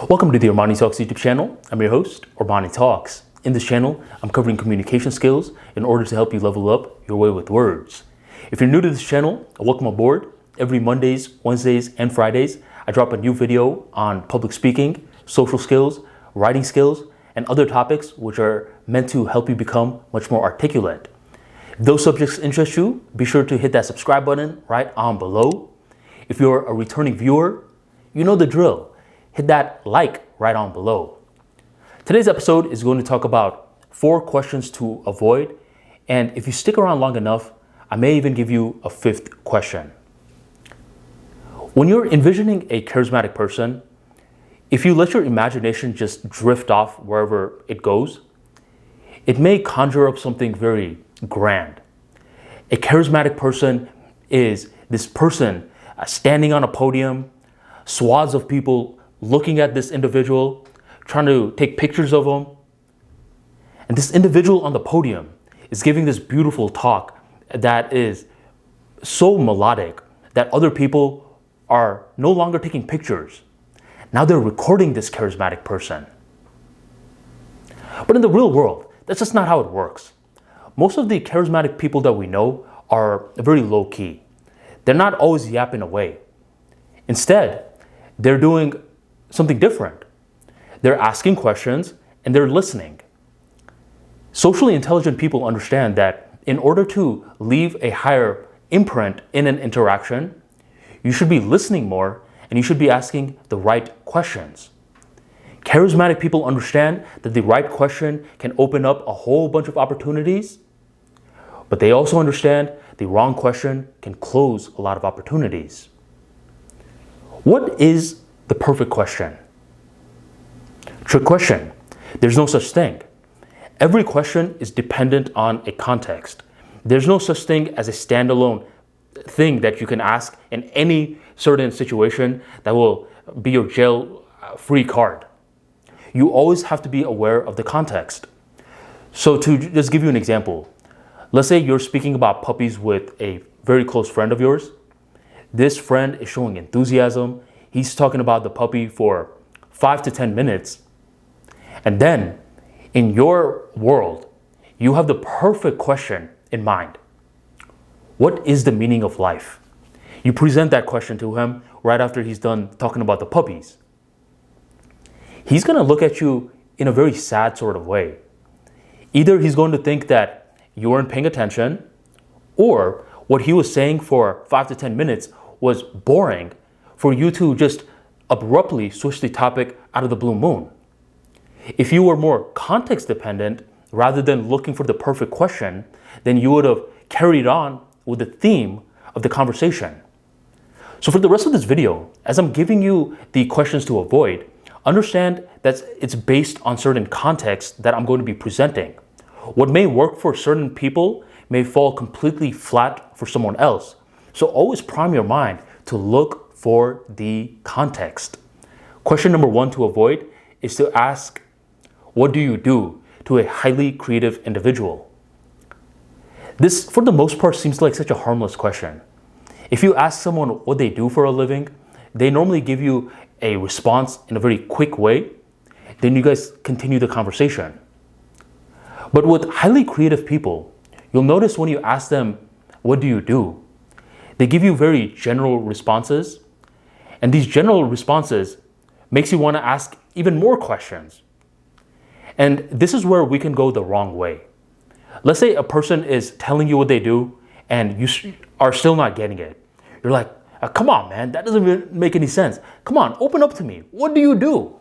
Welcome to the Armani Talks YouTube channel. I'm your host, Armani Talks. In this channel, I'm covering communication skills in order to help you level up your way with words. If you're new to this channel, welcome aboard. Every Mondays, Wednesdays, and Fridays, I drop a new video on public speaking, social skills, writing skills, and other topics which are meant to help you become much more articulate. If those subjects interest you, be sure to hit that subscribe button right on below. If you're a returning viewer, you know the drill. Hit that like right on below. Today's episode is going to talk about 4 questions to avoid, and if you stick around long enough, I may even give you a 5th question. When you're envisioning a charismatic person, if you let your imagination just drift off wherever it goes, it may conjure up something very grand. A charismatic person is this person standing on a podium, swaths of people looking at this individual, trying to take pictures of him. And this individual on the podium is giving this beautiful talk that is so melodic that other people are no longer taking pictures. Now they're recording this charismatic person. But in the real world, that's just not how it works. Most of the charismatic people that we know are very low key. They're not always yapping away. Instead, they're doing something different. They're asking questions and they're listening. Socially intelligent people understand that in order to leave a higher imprint in an interaction, you should be listening more and you should be asking the right questions. Charismatic people understand that the right question can open up a whole bunch of opportunities, but they also understand the wrong question can close a lot of opportunities. What is the perfect question? Trick question. There's no such thing. Every question is dependent on a context. There's no such thing as a standalone thing that you can ask in any certain situation that will be your jail-free card. You always have to be aware of the context. So to just give you an example, let's say you're speaking about puppies with a very close friend of yours. This friend is showing enthusiasm. He's talking about the puppy for 5 to 10 minutes. And then in your world, you have the perfect question in mind. What is the meaning of life? You present that question to him right after he's done talking about the puppies. He's going to look at you in a very sad sort of way. Either he's going to think that you weren't paying attention, or what he was saying for 5 to 10 minutes was boring for you to just abruptly switch the topic out of the blue moon. If you were more context dependent rather than looking for the perfect question, then you would have carried on with the theme of the conversation. So for the rest of this video, as I'm giving you the questions to avoid, understand that it's based on certain context that I'm going to be presenting. What may work for certain people may fall completely flat for someone else. So always prime your mind to look for the context. Question number 1 to avoid is to ask, what do you do, to a highly creative individual? This, for the most part, seems like such a harmless question. If you ask someone what they do for a living, they normally give you a response in a very quick way. Then you guys continue the conversation. But with highly creative people, you'll notice when you ask them, what do you do? They give you very general responses. And these general responses makes you want to ask even more questions. And this is where we can go the wrong way. Let's say a person is telling you what they do and you are still not getting it. You're like, come on, man, that doesn't make any sense. Come on, open up to me. What do you do?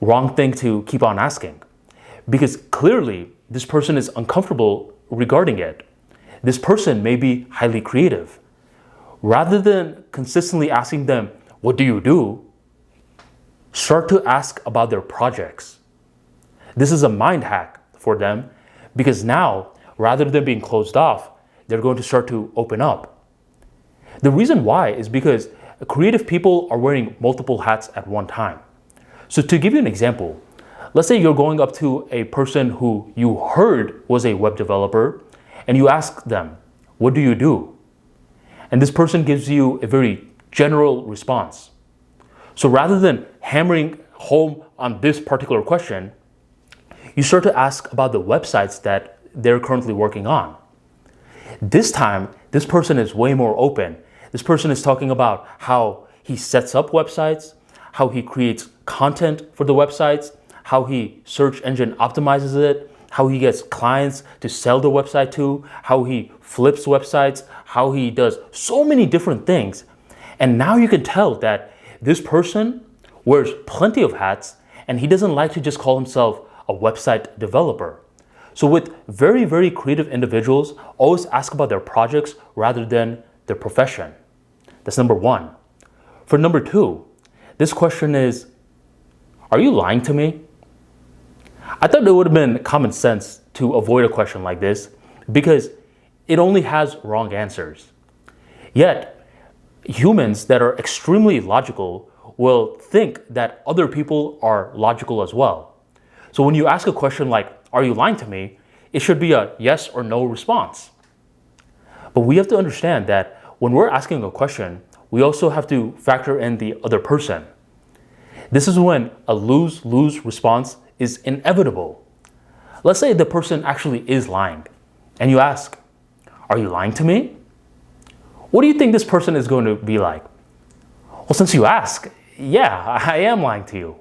Wrong thing to keep on asking, because clearly this person is uncomfortable regarding it. This person may be highly creative. Rather than consistently asking them, what do you do? Start to ask about their projects. This is a mind hack for them, because now, rather than being closed off, they're going to start to open up. The reason why is because creative people are wearing multiple hats at one time. So to give you an example, let's say you're going up to a person who you heard was a web developer and you ask them, what do you do? And this person gives you a very general response. So rather than hammering home on this particular question, you start to ask about the websites that they're currently working on. This time, this person is way more open. This person is talking about how he sets up websites, how he creates content for the websites, how he search engine optimizes it, how he gets clients to sell the website to, how he flips websites, how he does so many different things. And now you can tell that this person wears plenty of hats and he doesn't like to just call himself a website developer. So with very, very creative individuals, always ask about their projects rather than their profession. That's number one. For number two, this question is, are you lying to me? I thought it would have been common sense to avoid a question like this because it only has wrong answers. Yet, humans that are extremely logical will think that other people are logical as well. So when you ask a question like, are you lying to me? It should be a yes or no response. But we have to understand that when we're asking a question, we also have to factor in the other person. This is when a lose-lose response is inevitable. Let's say the person actually is lying, and you ask, are you lying to me? What do you think this person is going to be like? Well, since you ask, yeah, I am lying to you.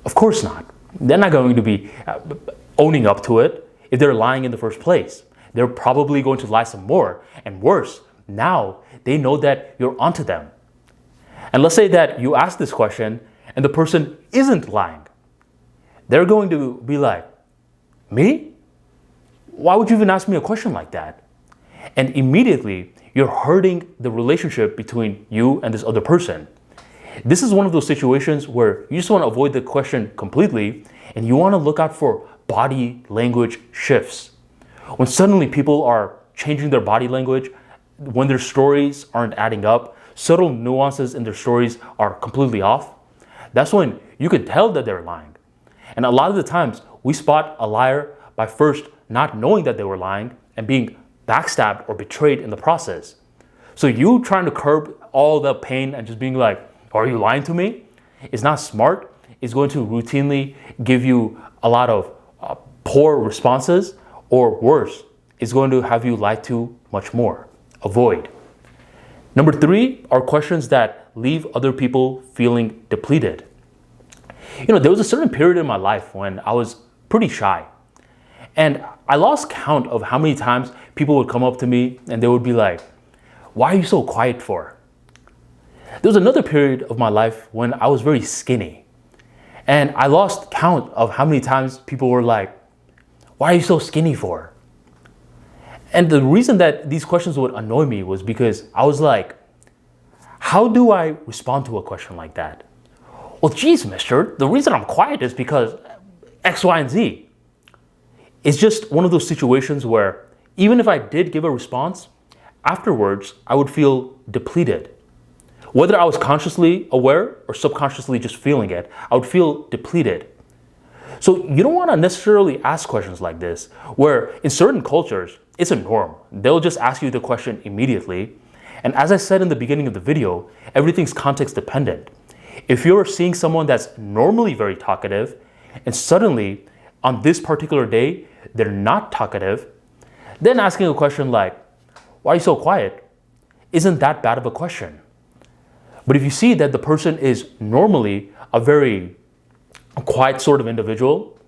Of course not. They're not going to be owning up to it if they're lying in the first place. They're probably going to lie some more, and worse, now they know that you're onto them. And let's say that you ask this question and the person isn't lying. They're going to be like, me? Why would you even ask me a question like that? And immediately you're hurting the relationship between you and this other person. This is one of those situations where you just want to avoid the question completely and you want to look out for body language shifts. When suddenly people are changing their body language, when their stories aren't adding up, subtle nuances in their stories are completely off, that's when you can tell that they're lying. And a lot of the times we spot a liar by first not knowing that they were lying and being backstabbed or betrayed in the process. So you trying to curb all the pain and just being like, are you lying to me? Is not smart. It's going to routinely give you a lot of poor responses, or worse, it's going to have you lied to much more. Avoid. Number three are questions that leave other people feeling depleted. There was a certain period in my life when I was pretty shy. And I lost count of how many times people would come up to me and they would be like, why are you so quiet for? There was another period of my life when I was very skinny. And I lost count of how many times people were like, why are you so skinny for? And the reason that these questions would annoy me was because I was like, how do I respond to a question like that? Well, geez, mister, the reason I'm quiet is because X, Y, and Z. It's just one of those situations where even if I did give a response, afterwards I would feel depleted. Whether I was consciously aware or subconsciously just feeling it, I would feel depleted. So you don't want to necessarily ask questions like this, where in certain cultures, it's a norm. They'll just ask you the question immediately. And as I said in the beginning of the video, everything's context dependent. If you're seeing someone that's normally very talkative, and suddenly on this particular day, they're not talkative, then asking a question like, why are you so quiet? Isn't that bad of a question. But if you see that the person is normally a very quiet sort of individual,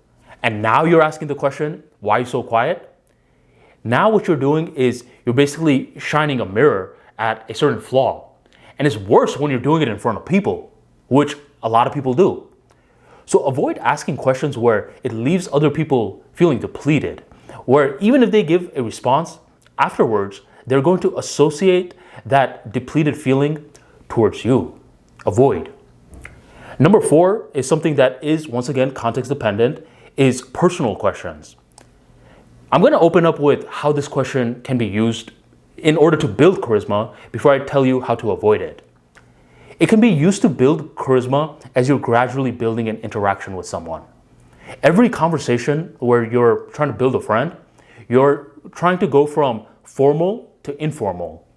and now you're asking the question, why are you so quiet? Now what you're doing is you're basically shining a mirror at a certain flaw. And it's worse when you're doing it in front of people, which a lot of people do. So avoid asking questions where it leaves other people feeling depleted, where even if they give a response, afterwards, they're going to associate that depleted feeling towards you. Avoid. Number four is something that is, once again, context dependent, is personal questions. I'm going to open up with how this question can be used in order to build charisma before I tell you how to avoid it. It can be used to build charisma as you're gradually building an interaction with someone. Every conversation where you're trying to build a friend, you're trying to go from formal to informal.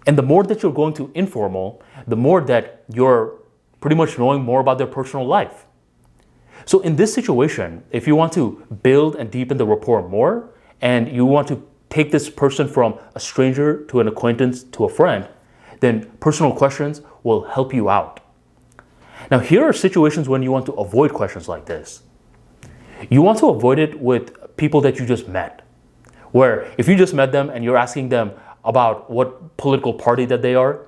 And the more that you're going to informal, the more that you're pretty much knowing more about their personal life. So in this situation, if you want to build and deepen the rapport more, and you want to take this person from a stranger to an acquaintance to a friend, then personal questions will help you out. Now, here are situations when you want to avoid questions like this. You want to avoid it with people that you just met, where if you just met them and you're asking them about what political party that they are,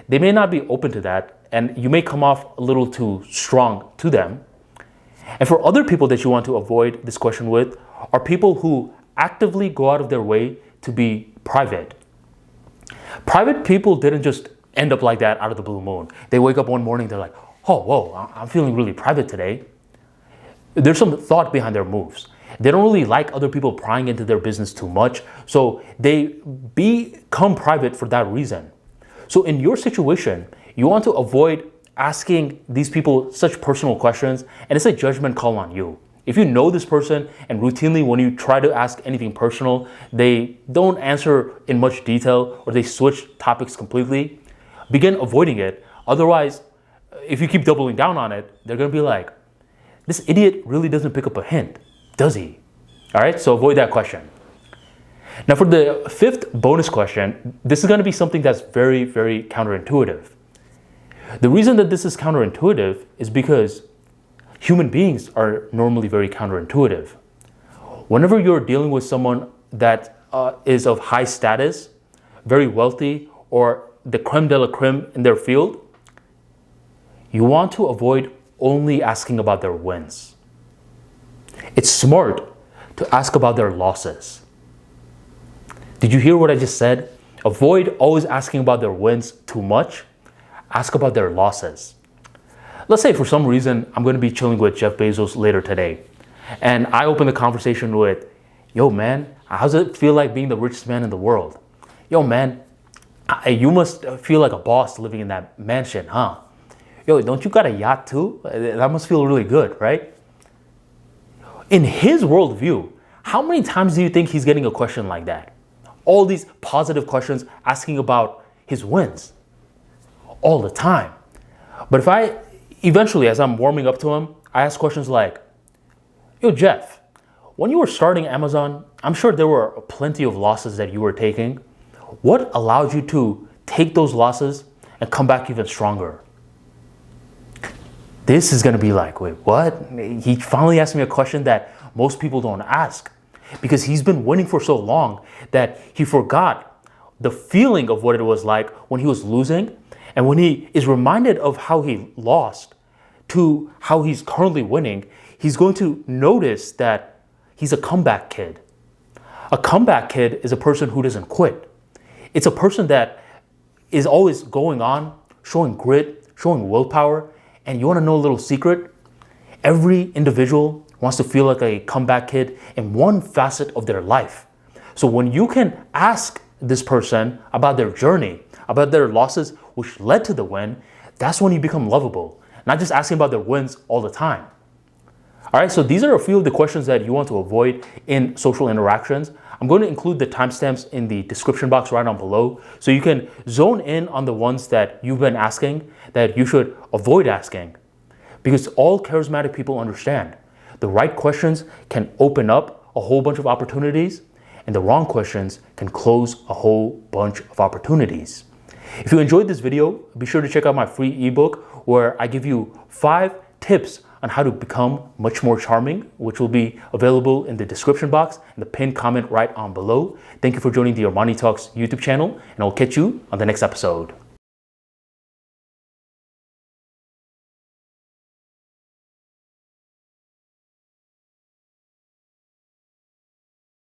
they may not be open to that, and you may come off a little too strong to them. And for other people that you want to avoid this question with are people who actively go out of their way to be private. Private people didn't just end up like that out of the blue moon. They wake up one morning, they're like, oh, whoa, I'm feeling really private today. There's some thought behind their moves. They don't really like other people prying into their business too much, so they become private for that reason. So in your situation, you want to avoid asking these people such personal questions, and it's a judgment call on you. If you know this person and routinely when you try to ask anything personal, they don't answer in much detail or they switch topics completely, begin avoiding it. Otherwise, if you keep doubling down on it, they're going to be like, this idiot really doesn't pick up a hint, does he? All right, so avoid that question. Now for the fifth bonus question, this is going to be something that's very, very counterintuitive. The reason that this is counterintuitive is because human beings are normally very counterintuitive. Whenever you're dealing with someone that is of high status, very wealthy, or the creme de la creme in their field, you want to avoid only asking about their wins. It's smart to ask about their losses. Did you hear what I just said? Avoid always asking about their wins too much. Ask about their losses. Let's say for some reason I'm going to be chilling with Jeff Bezos later today, and I open the conversation with, yo man, how does it feel like being the richest man in the world? Yo man, you must feel like a boss living in that mansion, huh? Yo, don't you got a yacht too? That must feel really good, right? In his worldview, how many times do you think he's getting a question like that? All these positive questions asking about his wins. All the time. But if I eventually, as I'm warming up to him, I ask questions like, yo Jeff, when you were starting Amazon, I'm sure there were plenty of losses that you were taking. What allowed you to take those losses and come back even stronger? This is going to be like, wait, what? He finally asked me a question that most people don't ask, because he's been winning for so long that he forgot the feeling of what it was like when he was losing. And when he is reminded of how he lost to how he's currently winning, he's going to notice that he's a comeback kid. A comeback kid is a person who doesn't quit. It's a person that is always going on, showing grit, showing willpower. And you want to know a little secret? Every individual wants to feel like a comeback kid in one facet of their life. So when you can ask this person about their journey, about their losses which led to the win, that's when you become lovable. Not just asking about their wins all the time. All right, so these are a few of the questions that you want to avoid in social interactions. I'm going to include the timestamps in the description box right down below, so you can zone in on the ones that you've been asking that you should avoid asking. Because all charismatic people understand the right questions can open up a whole bunch of opportunities, and the wrong questions can close a whole bunch of opportunities. If you enjoyed this video, be sure to check out my free ebook where I give you 5 tips on how to become much more charming, which will be available in the description box and the pinned comment right on below. Thank you for joining the Armani Talks YouTube channel, and I'll catch you on the next episode.